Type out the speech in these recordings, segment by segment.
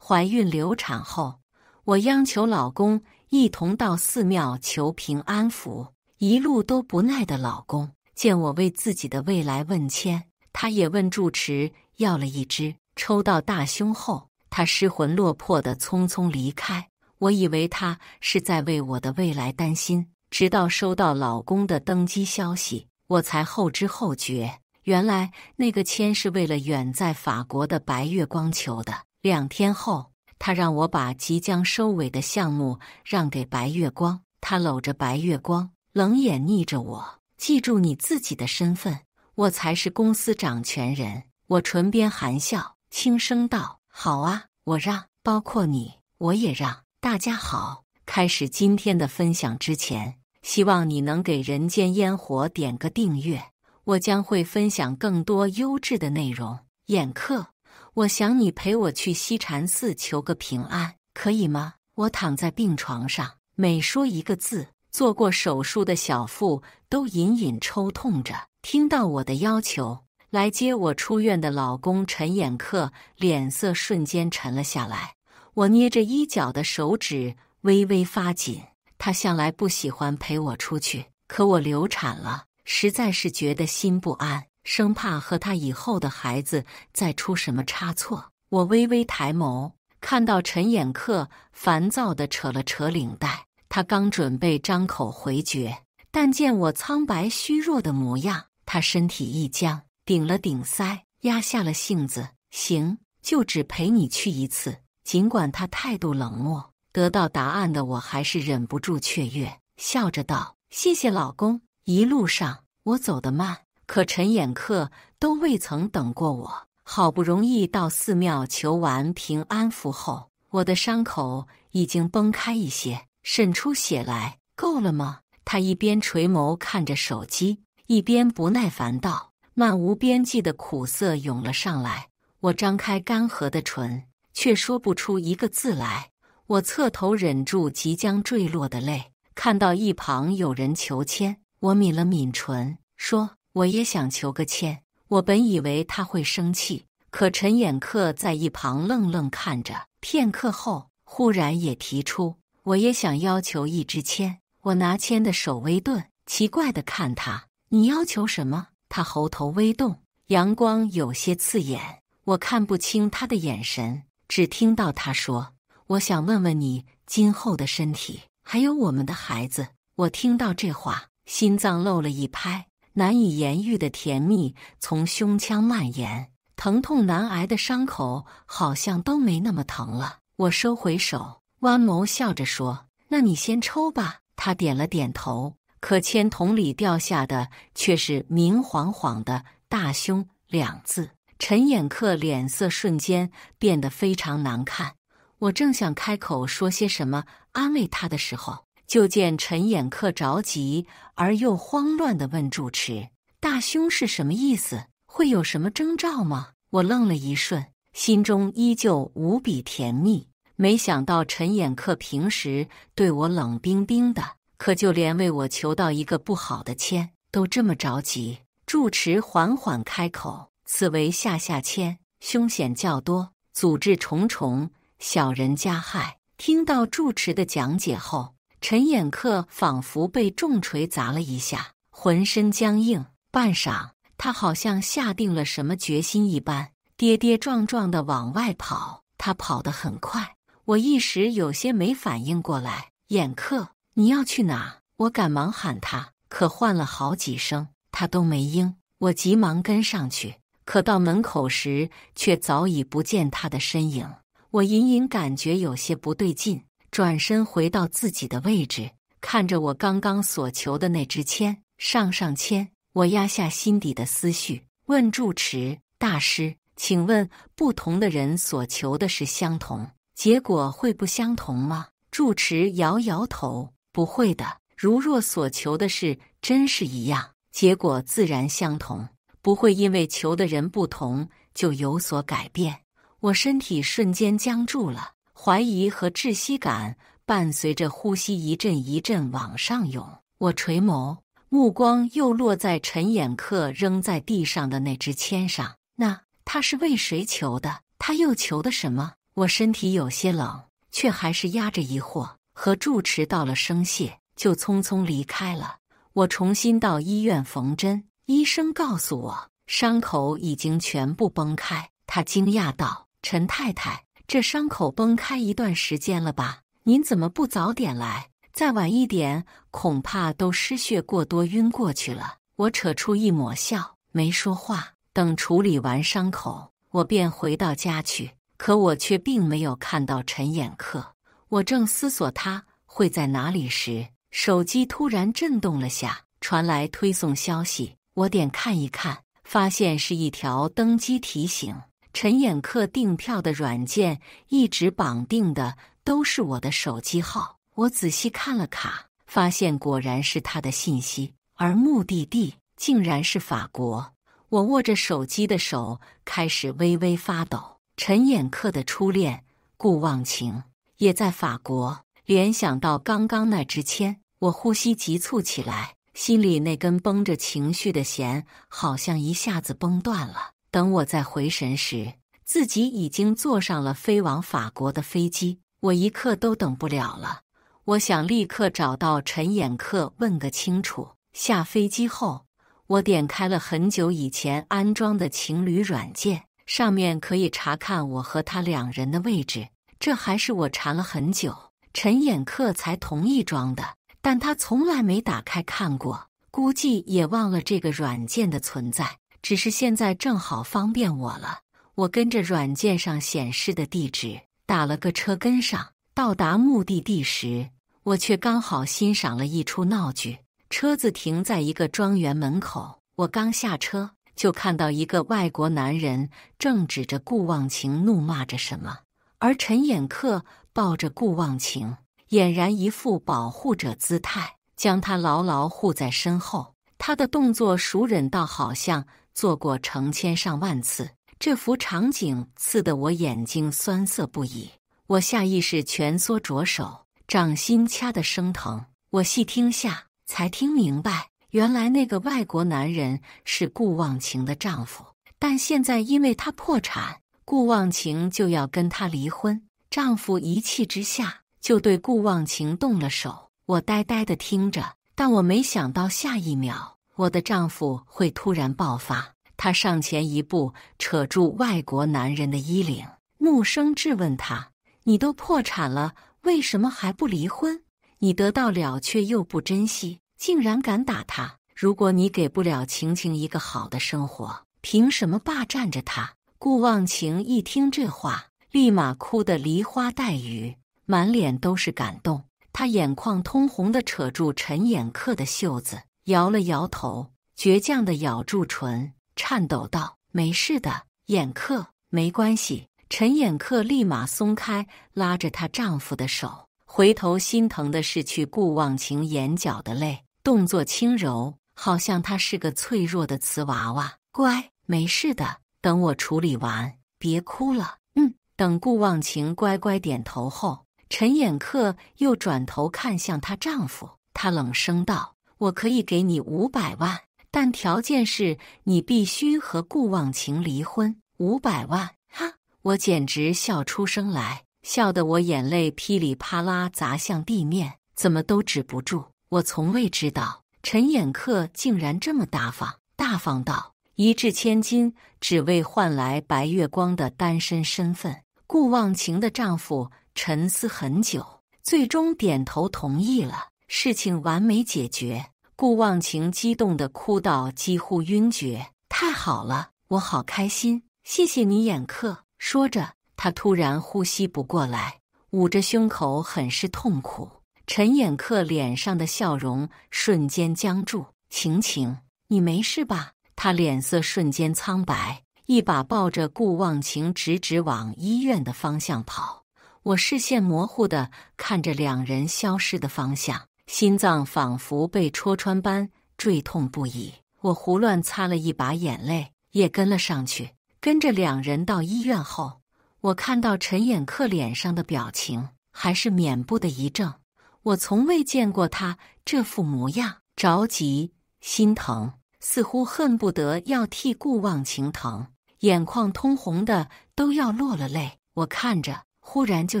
懷孕流產後，我央求老公一同到寺廟求平安符，一路都不耐的老公見我為自己的未來問籤，他也問住持要了一支，抽到大凶後，他失魂落魄地匆匆離開。我以為他是在為我的未來擔心，直到收到老公的登機消息，我才後知後覺，原來那個籤是為了遠在法國的白月光求的。2天後，他讓我把即將收尾的項目讓給白月光，他摟着白月光，冷眼睨着我，記住你自己的身份，我才是公司掌權人。我唇邊含笑，輕聲道：好啊，我讓，包括你，我也讓。大家好，開始今天的分享之前，希望你能給人間煙火點個訂閱，我將會分享更多優質的內容。眼課，我想你陪我去西禪寺求個平安，可以嗎？我躺在病床上，每說一個字，做過手術的小腹都隱隱抽痛着。聽到我的要求，來接我出院的老公陳眼課臉色瞬間沉了下來。我捏着衣角的手指微微發緊，他向來不喜歡陪我出去，可我流產了，實在是覺得心不安，生怕和他以後的孩子再出什麼差錯。我微微抬眸，看到陳眼課煩躁地扯了扯領帶，他剛準備張口回絕，但見我蒼白虛弱的模樣，他身體一僵，頂了頂腮，壓下了性子，行，就只陪你去一次。儘管他態度冷漠，得到答案的我還是忍不住雀躍，笑着道：謝謝老公。一路上我走得慢，可陳眼課都未曾等過我。好不容易到寺廟求完平安符後，我的傷口已經崩開一些，滲出血來。夠了嗎？他一邊垂眸看着手機，一邊不耐煩道。漫無邊際的苦澀湧了上來，我張開乾涸的唇，卻說不出一個字來。我側頭忍住即將墜落的淚，看到一旁有人求籤，我抿了抿唇，說：我也想求個籤。我本以為他會生氣，可陳眼課在一旁愣愣看着，片刻後忽然也提出，我也想要求一支籤。我拿籤的手微頓，奇怪地看他：你要求什麼？他喉頭微動，陽光有些刺眼，我看不清他的眼神，只聽到他說：我想問問你今後的身體，還有我們的孩子。我聽到這話，心臟漏了一拍，難以言喻的甜蜜從胸腔蔓延，疼痛難挨的傷口好像都沒那麼疼了。我收回手，彎眸笑着說：那你先抽吧。他點了點頭，可籤筒裡掉下的卻是明晃晃的大凶2字。陳眼課臉色瞬間變得非常難看，我正想開口說些什麼安慰他的時候，就見陳眼課着急而又慌亂地問住持：大凶是什麼意思？會有什麼徵兆嗎？我愣了一瞬，心中依舊無比甜蜜。沒想到陳眼課平時對我冷冰冰的，可就連為我求到一個不好的籤都這麼着急。住持緩緩開口：此為下籤，凶險較多，詛咒重重，小人加害。聽到住持的講解後，陳眼課仿佛被重錘砸了一下，渾身僵硬。半晌，他好像下定了什麼決心一般，跌跌撞撞地往外跑。他跑得很快，我一時有些沒反應過來。眼課，你要去哪？我趕忙喊他，可喚了好幾聲，他都沒應。我急忙跟上去，可到門口時，卻早已不見他的身影。我隱隱感覺有些不對勁，轉身回到自己的位置，看着我剛剛所求的那支籤，上籤。我壓下心底的思緒，問住持：大師，請問不同的人所求的是相同，結果會不相同嗎？住持搖搖頭：不會的，如若所求的是真是一樣，結果自然相同，不會因為求的人不同就有所改變。我身體瞬間僵住了，懷疑和窒息感伴隨着呼吸一陣一陣往上湧。我垂眸，目光又落在陳眼課扔在地上的那支籤上。那他是為誰求的？他又求的什麼？我身體有些冷，卻還是壓着疑惑，和住持道了聲謝，就匆匆離開了。我重新到醫院縫針，醫生告訴我，傷口已經全部崩開。他驚訝道：“陳太太，這傷口崩開一段時間了吧？您怎麼不早點來？再晚一點，恐怕都失血過多暈過去了。”我扯出一抹笑，沒說話。等處理完傷口，我便回到家去。可我卻並沒有看到陳衍克。我正思索他會在哪裡時，手機突然震動了下，傳來推送消息。我點看一看，發現是一條登機提醒。陳衍克訂票的軟件一直綁定的都是我的手機號。我仔細看了卡，發現果然是他的信息，而目的地竟然是法國。我握着手機的手開始微微發抖。陳衍克的初戀顧忘情也在法國。聯想到剛剛那支簽，我呼吸急促起來，心裡那根繃着情緒的弦好像一下子崩斷了。等我再回神時，自己已經坐上了飛往法國的飛機，我一刻都等不了了。我想立刻找到陳衍克問個清楚。下飛機後，我點開了很久以前安裝的情侶軟件，上面可以查看我和他兩人的位置。這還是我查了很久，陳衍克才同意裝的，但他從來沒打開看過，估計也忘了這個軟件的存在。只是現在正好方便我了。我跟着軟件上顯示的地址打了個車跟上。到達目的地時，我卻剛好欣賞了一出鬧劇。車子停在一個莊園門口，我剛下車就看到一個外國男人正指着顧忘情怒罵着什麼，而陳衍克抱着顧忘情，儼然一副保護者姿態，將他牢牢護在身後。他的動作熟稔到好像做過成千上萬次。這幅場景刺得我眼睛酸澀不已，我下意識蜷縮着手，掌心掐得生疼。我細聽下，才聽明白，原來那個外國男人是顧忘情的丈夫，但現在因為他破產，顧忘情就要跟他離婚。丈夫一氣之下就對顧忘情動了手。我呆呆地聽着，但我沒想到下一秒，我的丈夫會突然爆發。他上前一步，扯住外國男人的衣領，怒聲質問他：“你都破產了，為什麼還不離婚？你得到了卻又不珍惜，竟然敢打他！如果你給不了晴晴一個好的生活，憑什麼霸佔着她？”顧忘情一聽這話，立馬哭得梨花帶雨，滿臉都是感動。他眼眶通紅地扯住陳衍克的袖子，搖了搖頭，倔強地咬住唇，顫抖道：“沒事的，衍克，沒關係。”陳衍克立馬鬆開拉着她丈夫的手，回頭心疼的拭去顧忘情眼角的淚，動作輕柔，好像她是個脆弱的瓷娃娃。“乖，沒事的，等我處理完，別哭了。”“嗯。”等顧忘情乖乖點頭後，陳衍克又轉頭看向她丈夫，她冷聲道：“我可以給你500萬。但條件是你必須和顧忘情離婚。”500萬！哈！我簡直笑出聲來，笑得我眼淚噼里啪啦砸向地面，怎麼都止不住。我從未知道陳衍克竟然這麼大方到一擲千金，只為換來白月光的單身身份。顧忘情的丈夫沉思很久，最終點頭同意了，事情完美解決。顧忘情激動地哭到幾乎暈厥。“太好了，我好開心，謝謝你，衍克。”說着，他突然呼吸不過來，捂着胸口很是痛苦。陳衍克臉上的笑容瞬間僵住。“晴晴，你沒事吧？”他臉色瞬間蒼白，一把抱着顧忘情直直往醫院的方向跑。我視線模糊地看着兩人消失的方向，心臟仿佛被戳穿般墜痛不已。我胡亂擦了一把眼淚，也跟了上去。跟着兩人到醫院後，我看到陳衍克臉上的表情還是面部的一怔。我從未見過他這副模樣，着急、心疼，似乎恨不得要替顧忘情疼，眼眶通紅的都要落了淚。我看着，忽然就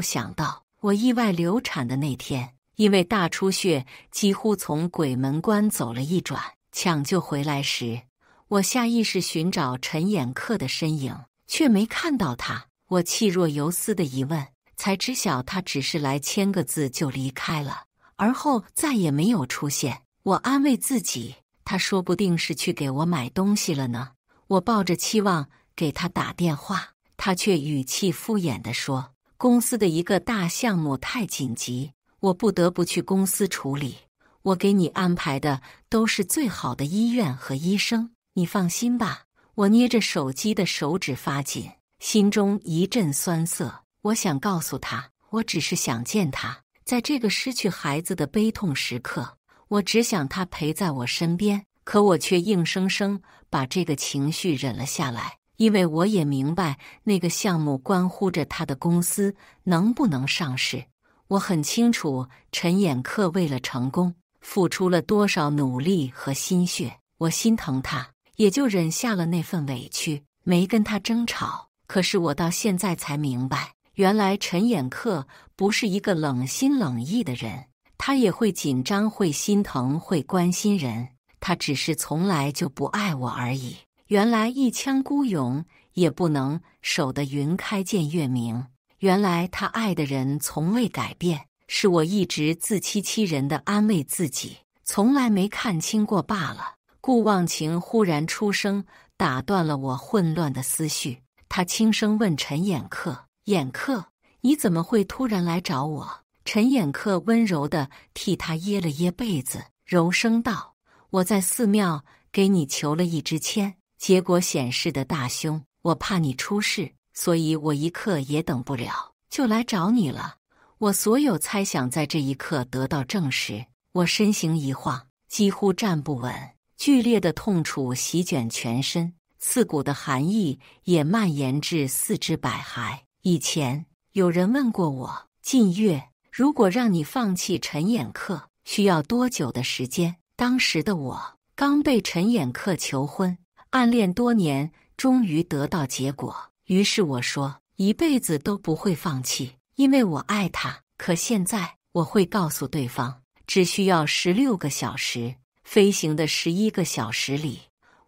想到我意外流產的那天，因為大出血，幾乎從鬼門關走了一轉。搶救回來時，我下意識尋找陳衍恪的身影，卻沒看到他。我氣若游絲地一問，才知曉他只是來簽個字就離開了，而後再也沒有出現。我安慰自己，他說不定是去給我買東西了呢。我抱着期望給他打電話，他卻語氣敷衍地說，公司的一個大項目太緊急，我不得不去公司處理。我給你安排的都是最好的醫院和醫生，你放心吧。我捏着手機的手指發緊，心中一陣酸澀。我想告訴他，我只是想見他，在這個失去孩子的悲痛時刻，我只想他陪在我身邊。可我卻硬生生把這個情緒忍了下來，因為我也明白那個項目關乎着他的公司能不能上市。我很清楚陳衍恪為了成功付出了多少努力和心血，我心疼他，也就忍下了那份委屈，沒跟他爭吵。可是我到現在才明白，原來陳衍恪不是一個冷心冷意的人，他也會緊張，會心疼，會關心人。他只是從來就不愛我而已。原來一腔孤勇也不能守得雲開見月明。原來他愛的人從未改變，是我一直自欺欺人的安慰自己，從來沒看清過罷了。顧忘情忽然出聲，打斷了我混亂的思緒。他輕聲問陳衍恪：“衍恪，你怎麼會突然來找我？”陳衍恪溫柔地替他掖了掖被子，柔聲道：“我在寺廟給你求了一支籤，結果顯示的大凶，我怕你出事，所以我一刻也等不了，就來找你了。”我所有猜想在這一刻得到證實，我身形一晃，幾乎站不穩，劇烈的痛楚席捲全身，刺骨的寒意也蔓延至四肢百骸。以前有人問過我，近月，如果讓你放棄陳衍恪，需要多久的時間？當時的我剛被陳衍恪求婚，暗戀多年，終於得到結果。於是我說，一輩子都不會放棄，因為我愛他。可現在我會告訴對方，只需要16個小時。飛行的11個小時裡，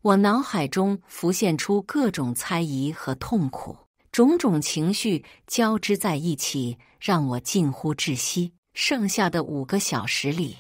我腦海中浮現出各種猜疑和痛苦，種種情緒交織在一起，讓我近乎窒息。剩下的5個小時裡，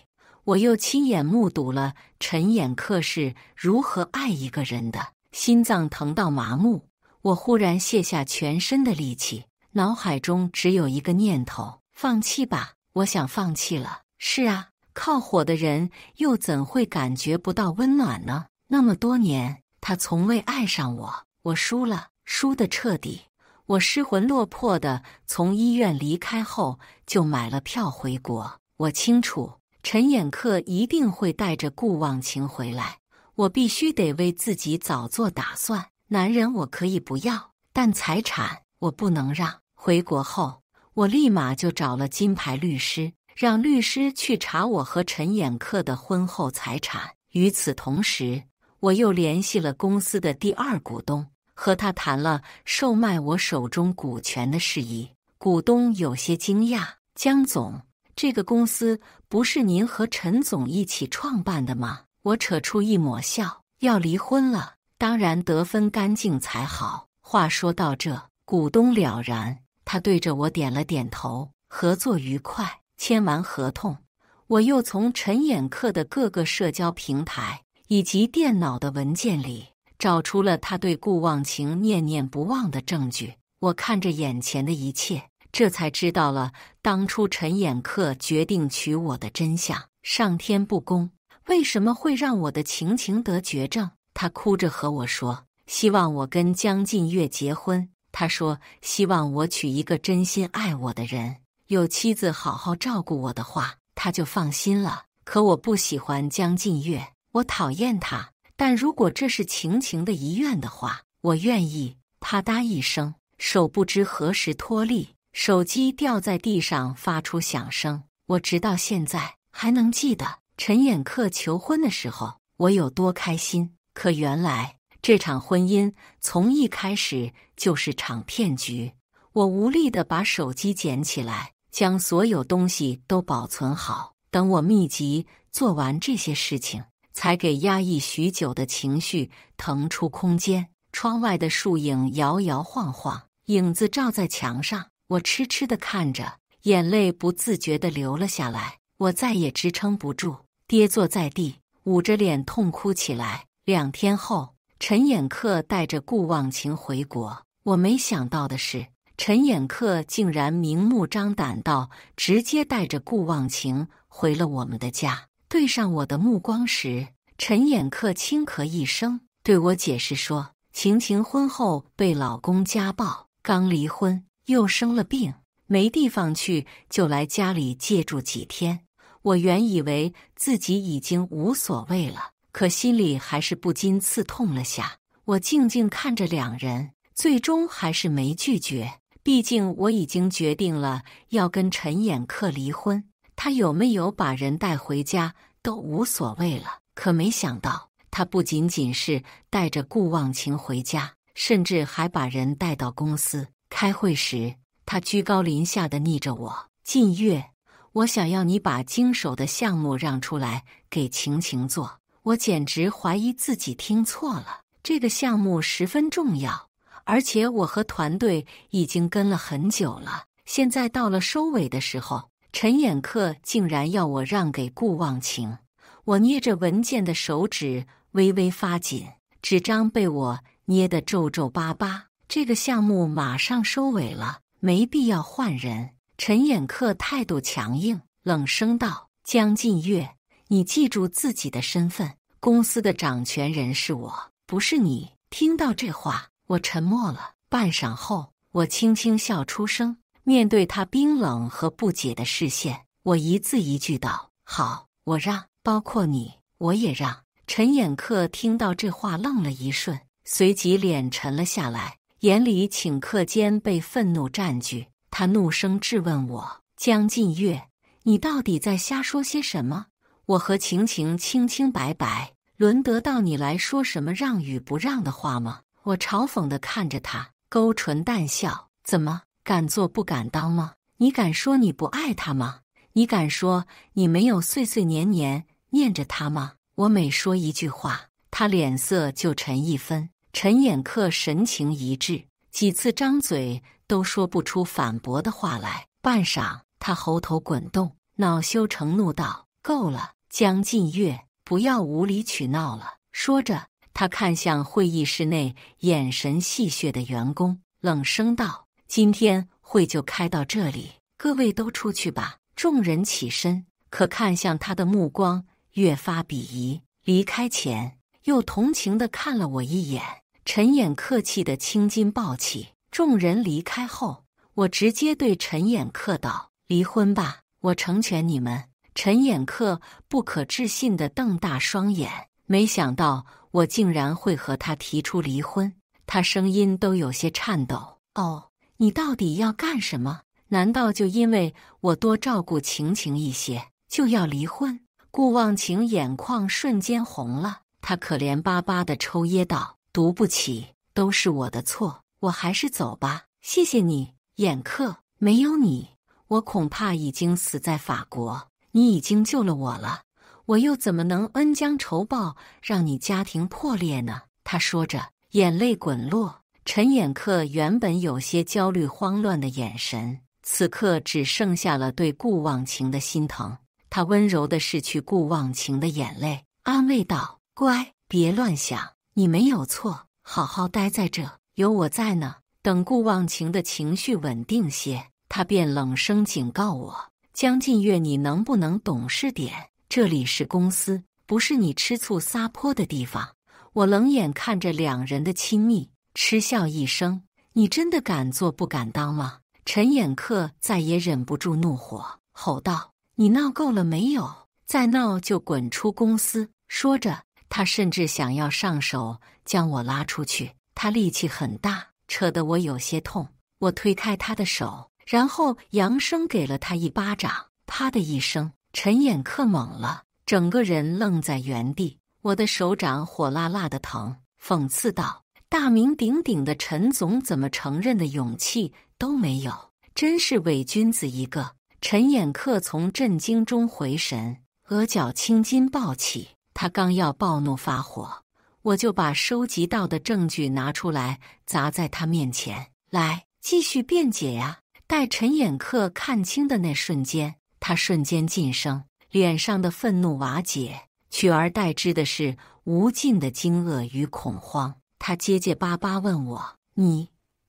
我又親眼目睹了陳衍恪是如何愛一個人的，心臟疼到麻木。我忽然卸下全身的力氣，腦海中只有一個念頭：放棄吧。我想放棄了。是啊，靠火的人又怎會感覺不到溫暖呢？那麼多年，他從未愛上我，我輸了，輸得徹底。我失魂落魄地從醫院離開後，就買了票回國。我清楚，陳衍恪一定會帶着顧忘情回來，我必須得為自己早做打算。男人我可以不要，但財產我不能讓。回國後，我立馬就找了金牌律師，讓律師去查我和陳衍恪的婚後財產。與此同時，我又聯繫了公司的第二股東，和他談了售賣我手中股權的事宜。股東有些驚訝：“江總，這個公司不是您和陳總一起創辦的嗎？”我扯出一抹笑：“要離婚了，當然得分乾淨才好。”話說到這，股東了然，他對着我點了點頭，合作愉快。簽完合同，我又從陳衍恪的各個社交平台以及電腦的文件裡找出了他對顧忘情念念不忘的證據。我看着眼前的一切，這才知道了當初陳衍恪決定娶我的真相。上天不公，為什麼會讓我的情得絕症？他哭着和我說，希望我跟江近月結婚。他說，希望我娶一個真心愛我的人，有妻子好好照顧我的話，他就放心了。可我不喜歡江近月，我討厭他。但如果這是情的遺願的話，我願意。啪嗒一聲，手不知何時脫力，手機掉在地上發出響聲。我直到現在還能記得陳衍恪求婚的時候，我有多開心。可原來這場婚姻從一開始就是場騙局。我無力地把手機撿起來，將所有東西都保存好。等我密集做完這些事情，才給壓抑許久的情緒騰出空間。窗外的樹影搖搖晃晃，影子照在牆上，我痴痴地看着，眼淚不自覺地流了下來。我再也支撐不住，跌坐在地，捂着臉痛哭起來。2天後，陳衍恪帶着顧忘情回國。我沒想到的是，陳衍恪竟然明目張膽到直接帶着顧忘情回了我們的家。對上我的目光時，陳衍恪輕咳一聲，對我解釋說，晴晴婚後被老公家暴，剛離婚，又生了病，沒地方去，就來家裡借住幾天。我原以為自己已經無所謂了，可心裡還是不禁刺痛了下。我靜靜看着兩人，最終還是沒拒絕。畢竟我已經決定了要跟陳衍恪離婚，他有沒有把人帶回家都無所謂了。可沒想到，他不僅僅是帶着顧忘情回家，甚至還把人帶到公司。開會時，他居高臨下地睨着我：“靳月，我想要你把經手的項目讓出來給晴晴做。”我簡直懷疑自己聽錯了，這個項目十分重要，而且我和團隊已經跟了很久了。現在到了收尾的時候，陳衍恪竟然要我讓給顧忘情。我捏着文件的手指微微發緊，紙張被我捏得皺皺巴巴。這個項目馬上收尾了，沒必要換人。陳衍恪態度強硬，冷聲道：“江靳月，你記住自己的身份，公司的掌權人是我，不是你。”聽到這話，我沉默了。半晌後，我輕輕笑出聲，面對他冰冷和不解的視線，我一字一句道：“好，我讓，包括你，我也讓。”陳衍恪聽到這話愣了一瞬，隨即臉沉了下來，眼裡頃刻間被憤怒佔據。他怒聲質問我：“江靳月，你到底在瞎說些什麼？我和晴晴清清白白，輪得到你來說什麼讓與不讓的話嗎？”我嘲諷地看着他，勾唇淡笑：“怎麼，敢做不敢當嗎？你敢說你不愛他嗎？你敢說你沒有歲歲年年念着他嗎？”我每說一句話，他臉色就沉一分。陳衍恪神情一滯，幾次張嘴都說不出反駁的話來。半晌，他喉頭滾動，惱羞成怒道：“夠了，江靳月，不要無理取鬧了。”說着，他看向會議室內眼神戲謔的員工，冷聲道：“今天會就開到這裡，各位都出去吧。”眾人起身，可看向他的目光越發鄙夷。離開前，又同情地看了我一眼。陳衍恪氣得青筋暴起。眾人離開後，我直接對陳衍恪道：“離婚吧，我成全你們。”陳衍恪不可置信地瞪大雙眼，沒想到我竟然會和他提出離婚。他聲音都有些顫抖：“哦，你到底要幹什麼？難道就因為我多照顧晴晴一些，就要離婚？”顧忘情眼眶瞬間紅了，他可憐巴巴地抽噎道：“對不起，都是我的錯，我還是走吧。謝謝你，衍恪，沒有你，我恐怕已經死在法國。你已經救了我了，我又怎麼能恩將仇報，讓你家庭破裂呢？”他說着，眼淚滾落。陳衍恪原本有些焦慮慌亂的眼神，此刻只剩下了對顧忘情的心疼。他溫柔地拭去顧忘情的眼淚，安慰道：“乖，別亂想，你沒有錯，好好待在這，有我在呢。”等顧忘情的情緒穩定些，他便冷聲警告我：“江靳月，你能不能懂事點？這裡是公司，不是你吃醋撒潑的地方。”我冷眼看着兩人的親密，嗤笑一聲：“你真的敢做不敢當嗎？”陳衍恪再也忍不住怒火，吼道：“你鬧夠了沒有？再鬧就滾出公司！”說着，他甚至想要上手將我拉出去。他力氣很大，扯得我有些痛。我推開他的手，然後揚聲給了他一巴掌。啪的一聲，陳衍恪懵了，整個人愣在原地。我的手掌火辣辣的疼，諷刺道：“大名鼎鼎的陳總怎麼承認的勇氣都沒有，真是偽君子一個。陳衍恪從震驚中回神，額角青筋暴起。他剛要暴怒發火，我就把收集到的證據拿出來砸在他面前。來，繼續辯解呀！待陳衍恪看清的那瞬間，他瞬間噤聲，臉上的憤怒瓦解，取而代之的是無盡的驚愕與恐慌。他結結巴巴問我：“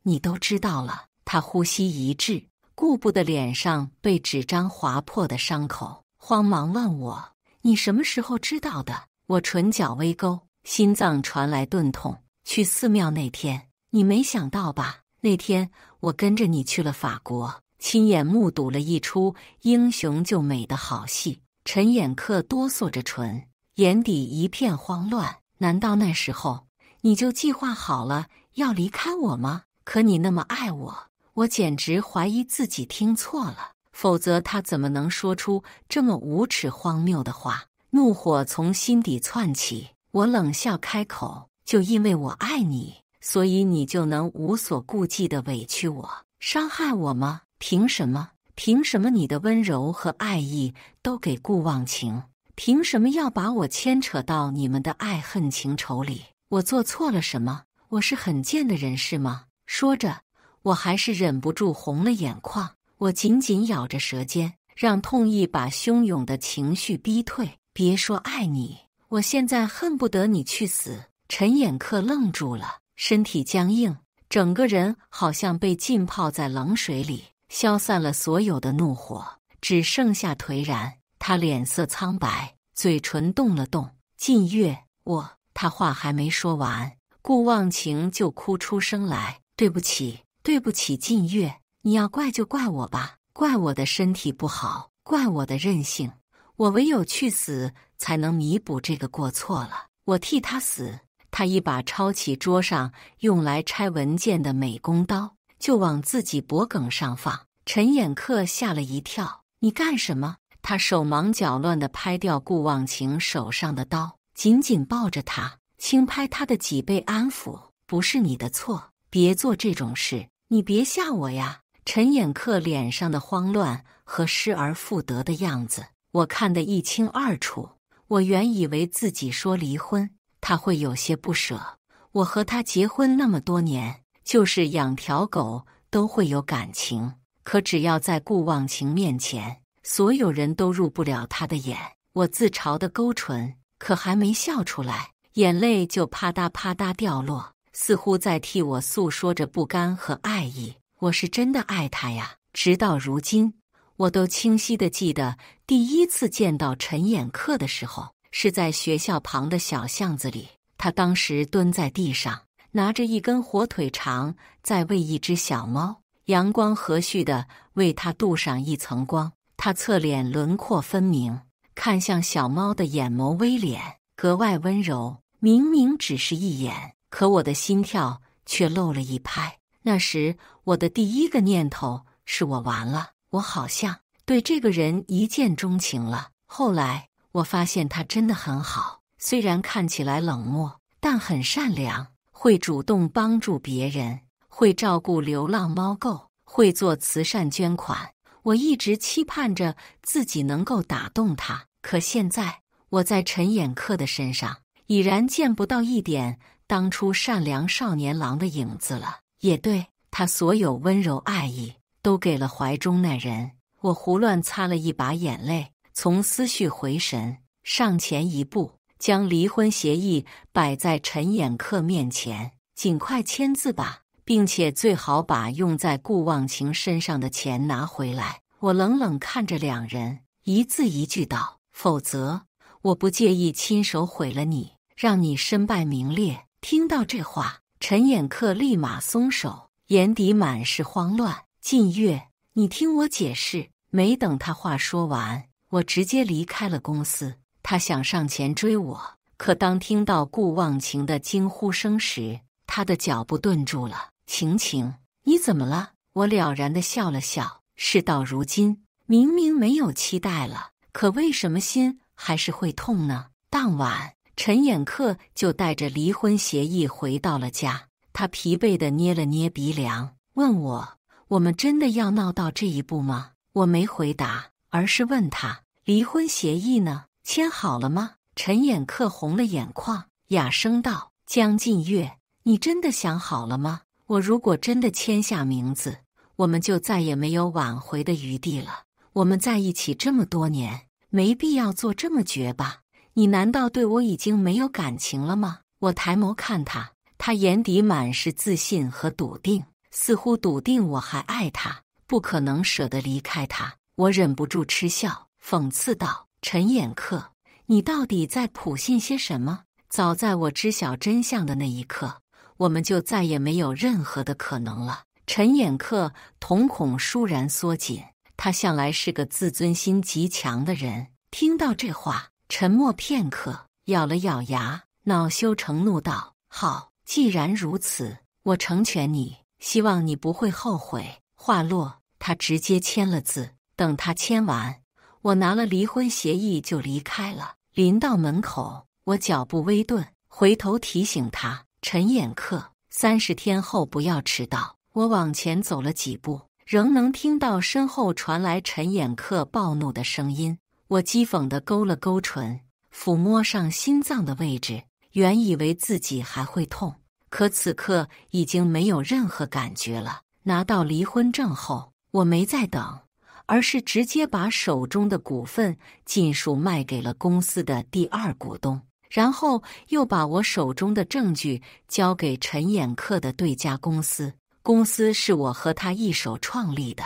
你都知道了？”他呼吸一滯，顧不得臉上被紙張劃破的傷口，慌忙問我：“你什麼時候知道的？”我唇角微勾，心臟傳來頓痛。去寺廟那天，你沒想到吧？那天我跟着你去了法國，親眼目睹了一出英雄救美的好戲。陳衍恪哆嗦着唇，眼底一片慌亂。難道那時候你就計劃好了要離開我嗎？可你那麼愛我，我簡直懷疑自己聽錯了。否則他怎麼能說出這麼無恥荒謬的話？怒火從心底竄起，我冷笑開口：“就因為我愛你，所以你就能無所顧忌地委屈我、傷害我嗎？憑什麼？憑什麼你的溫柔和愛意都給顧忘情？憑什麼要把我牽扯到你們的愛恨情仇裡？我做錯了什麼？我是很賤的人是嗎？”說着，我還是忍不住紅了眼眶。我緊緊咬着舌尖，讓痛意把洶湧的情緒逼退。別說愛你，我現在恨不得你去死。陳衍恪愣住了，身體僵硬，整個人好像被浸泡在冷水裡，消散了所有的怒火，只剩下頹然。他臉色蒼白，嘴唇動了動。靳月，他話還沒說完，顧忘情就哭出聲來：“對不起，對不起，靳月，你要怪就怪我吧，怪我的身體不好，怪我的任性。我唯有去死，才能彌補這個過錯了。我替他死。”他一把抄起桌上用來拆文件的美工刀，就往自己脖颈上放。陳衍恪嚇了一跳：“你幹什麼？”他手忙腳亂地拍掉顧忘情手上的刀，緊緊抱着他，輕拍他的脊背安撫：“不是你的錯，別做這種事，你別嚇我呀。”陳衍恪臉上的慌亂和失而復得的樣子，我看得一清二楚。我原以為自己說離婚，他會有些不捨。我和他結婚那麼多年，就是養條狗都會有感情，可只要在顧忘情面前，所有人都入不了他的眼。我自嘲的勾唇，可還沒笑出來，眼淚就啪嗒啪嗒掉落，似乎在替我訴說着不甘和愛意。我是真的愛他呀！直到如今，我都清晰地記得第一次見到陳衍恪的時候，是在學校旁的小巷子裡。他當時蹲在地上，拿着一根火腿腸在餵一隻小貓，陽光和煦地為他鍍上一層光。他側臉輪廓分明，看向小貓的眼眸微斂，格外溫柔。明明只是一眼，可我的心跳卻漏了一拍。那時我的第一個念頭是我完了，我好像對這個人一見鍾情了。後來我發現他真的很好，雖然看起來冷漠，但很善良，會主動幫助別人，會照顧流浪貓狗，會做慈善捐款。我一直期盼着自己能夠打動他，可現在我在陳衍恪的身上已然見不到一點當初善良少年郎的影子了。也對，他所有溫柔愛意都給了懷中那人。我胡亂擦了一把眼淚，從思緒回神，上前一步，將離婚協議擺在陳衍恪面前：“盡快簽字吧，並且最好把用在顧忘情身上的錢拿回來。”我冷冷看着兩人，一字一句道：“否則，我不介意親手毀了你，讓你身敗名裂。”聽到這話，陳衍恪立馬鬆手，眼底滿是慌亂。“靳月，你聽我解釋。”沒等他話說完，我直接離開了公司。他想上前追我，可當聽到顧忘情的驚呼聲時，他的腳步頓住了。“晴晴，你怎麼了？”我了然地笑了笑。事到如今，明明沒有期待了，可為什麼心還是會痛呢？當晚，陳衍恪就帶着離婚協議回到了家。他疲憊地捏了捏鼻梁，問我：“我們真的要鬧到這一步嗎？我沒回答，而是問他，離婚協議呢？簽好了嗎？陳衍恪紅了眼眶，啞聲道：江近月，你真的想好了嗎？我如果真的簽下名字，我們就再也沒有挽回的餘地了。我們在一起這麼多年，沒必要做這麼絕吧？你難道對我已經沒有感情了嗎？我抬眸看他，他眼底滿是自信和篤定，似乎篤定我還愛他，不可能捨得離開他。我忍不住嗤笑，諷刺道：陳衍恪，你到底在普信些什麼？早在我知曉真相的那一刻，我們就再也沒有任何的可能了。陳衍恪瞳孔倏然縮緊，他向來是個自尊心極強的人，聽到這話，沉默片刻，咬了咬牙，惱羞成怒道：好，既然如此，我成全你，希望你不會後悔。話落，他直接簽了字。等他簽完，我拿了離婚協議就離開了。臨到門口，我腳步微頓，回頭提醒他：陳衍恪，30天後不要遲到。我往前走了幾步，仍能聽到身後傳來陳衍恪暴怒的聲音。我譏諷地勾了勾唇，撫摸上心臟的位置，原以為自己還會痛，可此刻已經沒有任何感覺了。拿到離婚證後，我沒再等，而是直接把手中的股份盡數賣給了公司的第二股東，然後又把我手中的證據交給陳衍恪的對家公司。公司是我和他一手創立的，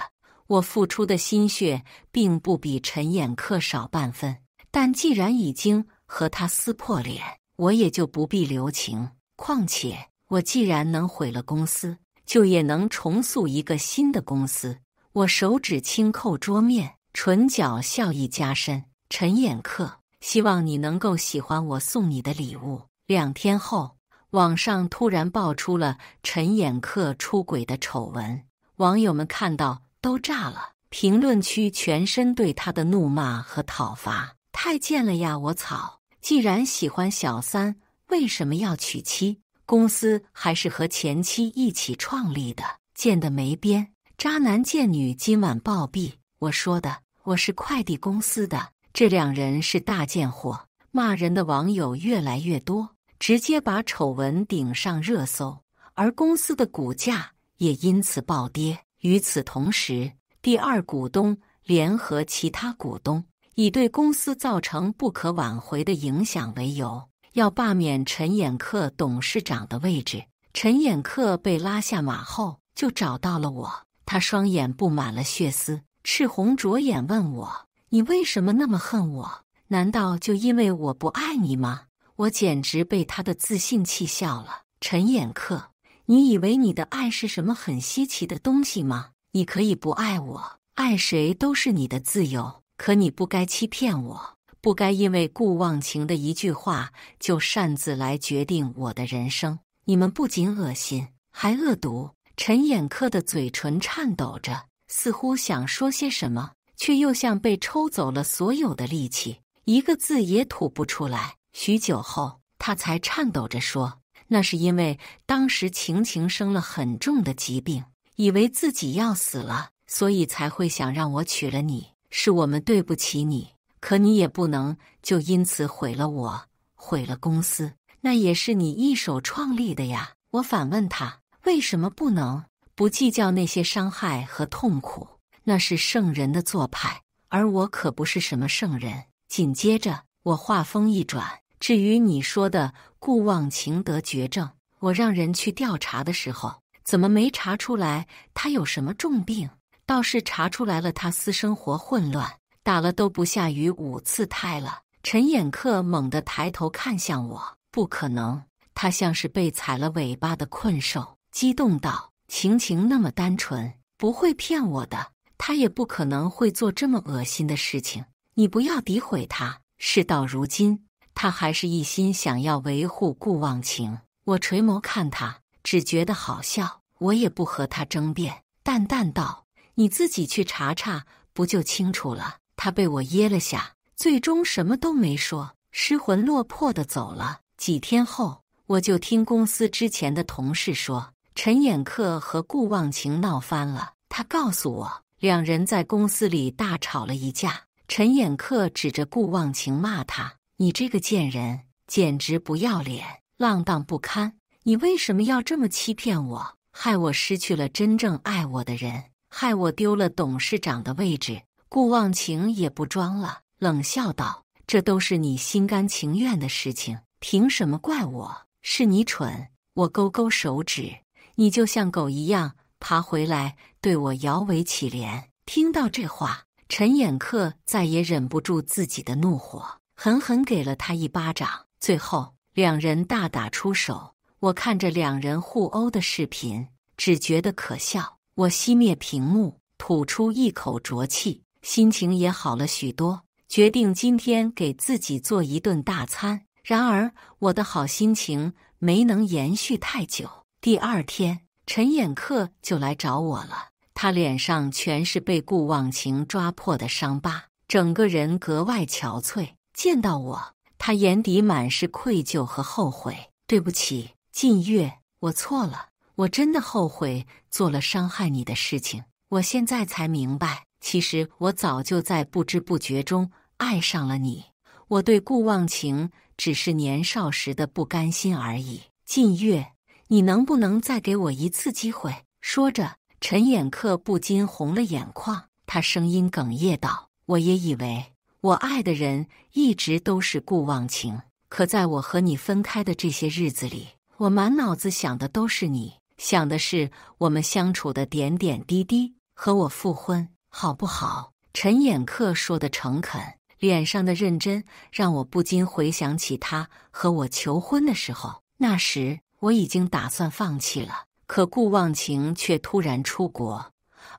我付出的心血並不比陳衍恪少半分，但既然已經和他撕破臉，我也就不必留情。況且我既然能毀了公司，就也能重塑一個新的公司。我手指輕扣桌面，唇角笑意加深。陳衍恪，希望你能夠喜歡我送你的禮物。2天後，網上突然爆出了陳衍恪出軌的醜聞，網友們看到都炸了，評論區全身對他的怒罵和討伐。太賤了呀！我操！既然喜歡小三，為什麼要娶妻？公司還是和前妻一起創立的，賤得沒邊！渣男賤女今晚暴斃！我說的，我是快遞公司的，這兩人是大賤貨。罵人的網友越來越多，直接把醜聞頂上熱搜，而公司的股價也因此暴跌。與此同時，第二股東聯合其他股東，以對公司造成不可挽回的影響為由，要罷免陳衍恪董事長的位置。陳衍恪被拉下馬後，就找到了我，他雙眼布滿了血絲，赤紅着眼問我：你為什麼那麼恨我？難道就因為我不愛你嗎？我簡直被他的自信氣笑了。陳衍恪，你以為你的愛是什麼很稀奇的東西嗎？你可以不愛我，愛誰都是你的自由，可你不該欺騙我，不該因為顧忘情的一句話就擅自來決定我的人生。你們不僅惡心，還惡毒。陳衍恪的嘴唇顫抖着，似乎想說些什麼，卻又像被抽走了所有的力氣，一個字也吐不出來。許久後，他才顫抖着說：那是因為當時晴晴生了很重的疾病，以為自己要死了，所以才會想讓我娶了你。是我們對不起你，可你也不能就因此毀了我，毀了公司，那也是你一手創立的呀。我反問他，為什麼不能？不計較那些傷害和痛苦，那是聖人的做派，而我可不是什麼聖人。緊接着，我話鋒一轉，至於你說的顧忘情得絕症，我讓人去調查的時候，怎麼沒查出來他有什麼重病？倒是查出來了他私生活混亂，打了都不下於5次胎了。陳衍恪猛地抬頭看向我，不可能！他像是被踩了尾巴的困獸，激動道：晴晴那麼單純，不會騙我的，他也不可能會做這麼惡心的事情。你不要詆毀他，事到如今，他還是一心想要維護顧忘情。我垂眸看他，只覺得好笑，我也不和他爭辯，淡淡道：你自己去查查，不就清楚了？他被我噎了下，最終什麼都沒說，失魂落魄地走了。幾天後，我就聽公司之前的同事說，陳衍恪和顧忘情鬧翻了，他告訴我，兩人在公司裡大吵了一架。陳衍恪指着顧忘情罵他：“你這個賤人，簡直不要臉，浪蕩不堪！你為什麼要這麼欺騙我？害我失去了真正愛我的人，害我丟了董事長的位置。”顧忘情也不裝了，冷笑道：“這都是你心甘情願的事情，憑什麼怪我？是你蠢！”我勾勾手指：“你就像狗一樣爬回來，對我搖尾乞憐。”聽到這話，陳衍恪再也忍不住自己的怒火，狠狠給了他一巴掌。最後，兩人大打出手。我看着兩人互毆的視頻，只覺得可笑。我熄滅屏幕，吐出一口濁氣，心情也好了許多，決定今天給自己做一頓大餐。然而，我的好心情沒能延續太久。第二天，陳衍恪就來找我了。他臉上全是被顧忘情抓破的傷疤，整個人格外憔悴。見到我，他眼底滿是愧疚和後悔。“對不起，靳月，我錯了，我真的後悔做了傷害你的事情。我現在才明白，其實我早就在不知不覺中愛上了你。我對顧忘情只是年少時的不甘心而已。靳月，你能不能再給我一次機會？”說着，陳衍恪不禁紅了眼眶，他聲音哽咽道：“我也以為我愛的人一直都是顧忘情，可在我和你分開的這些日子裡，我滿腦子想的都是你，想的是我們相處的點點滴滴，和我復婚好不好？”陳衍恪說的誠懇，臉上的認真讓我不禁回想起他和我求婚的時候。那時我已經打算放棄了，可顧忘情卻突然出國，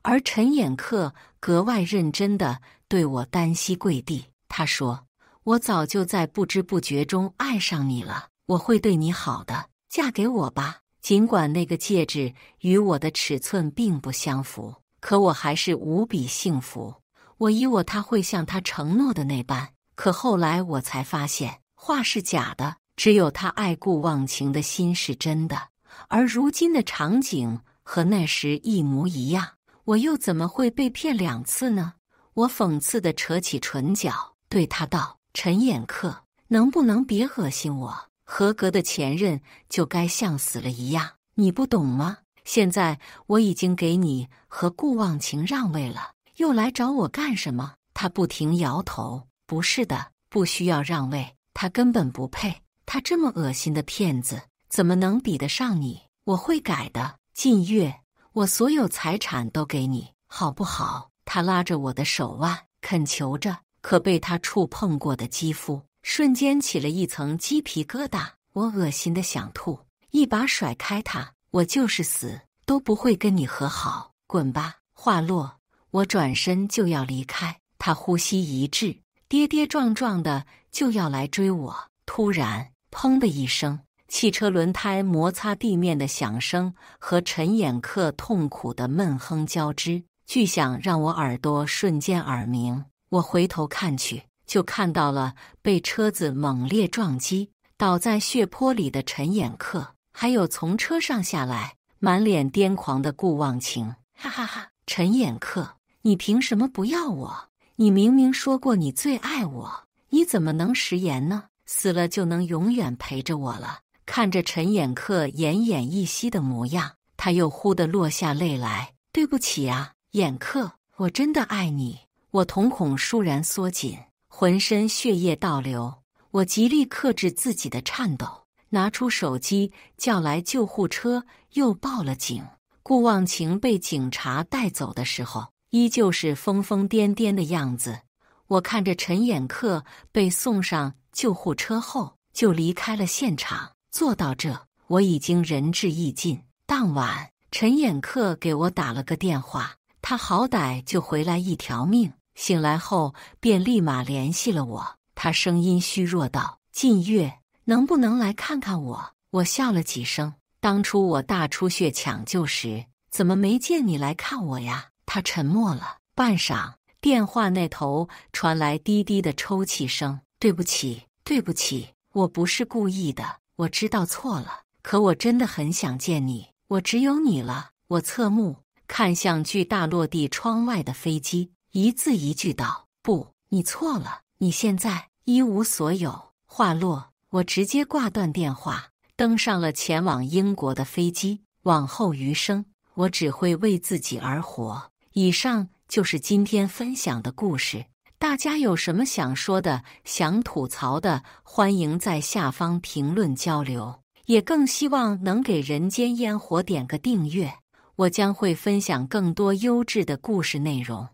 而陳衍恪格外認真地對我單膝跪地。他說：“我早就在不知不覺中愛上你了，我會對你好的，嫁給我吧。”儘管那個戒指與我的尺寸並不相符，可我還是無比幸福。我以為他會像他承諾的那般，可後來我才發現，話是假的，只有他愛顧忘情的心是真的。而如今的場景和那時一模一樣，我又怎麼會被騙2次呢？我諷刺地扯起唇角，對他道：“陳衍恪，能不能別惡心我？合格的前任就該像死了一樣，你不懂嗎？現在我已經給你和顧忘情讓位了，又來找我幹什麼？”他不停搖頭：“不是的，不需要讓位，他根本不配。他這麼惡心的騙子，怎麼能比得上你？我會改的，靳月，我所有財產都給你，好不好？”他拉着我的手腕，懇求着，可被他觸碰過的肌膚瞬間起了一層雞皮疙瘩。我惡心的想吐，一把甩開他：“我就是死都不會跟你和好，滾吧！”話落，我轉身就要離開，他呼吸一滯，跌跌撞撞的就要來追我。突然，砰的一聲，汽車輪胎摩擦地面的響聲和陳衍恪痛苦的悶哼交織，巨響讓我耳朵瞬間耳鳴。我回頭看去，就看到了被車子猛烈撞擊倒在血泊裡的陳衍恪，還有從車上下來滿臉癲狂的顧忘情。哈哈哈！陳衍恪，你憑什麼不要我？你明明說過你最愛我，你怎麼能食言呢？死了就能永遠陪着我了。看着陳衍恪奄奄一息的模樣，他又忽地落下淚來。“對不起啊，衍恪，我真的愛你。”我瞳孔倏然縮緊，渾身血液倒流。我極力克制自己的顫抖，拿出手機叫來救護車，又報了警。顧忘情被警察帶走的時候，依舊是瘋瘋癲癲的樣子。我看着陳衍恪被送上救護車後，就離開了現場。做到這，我已經仁至義盡。當晚，陳衍恪給我打了個電話，他好歹就回來一條命。醒來後便立馬聯繫了我，他聲音虛弱道：“靳月，能不能來看看我？”我笑了幾聲，當初我大出血搶救時，怎麼沒見你來看我呀？他沉默了半晌，電話那頭傳來低低的抽泣聲：“對不起，對不起，我不是故意的，我知道錯了，可我真的很想見你，我只有你了。”我側目，看向巨大落地窗外的飛機，一字一句道：“不，你錯了，你現在一無所有。”話落，我直接掛斷電話，登上了前往英國的飛機。往後餘生，我只會為自己而活。以上就是今天分享的故事。大家有什麼想說的、想吐槽的，歡迎在下方評論交流。也更希望能給人間煙火點個訂閱，我將會分享更多優質的故事內容。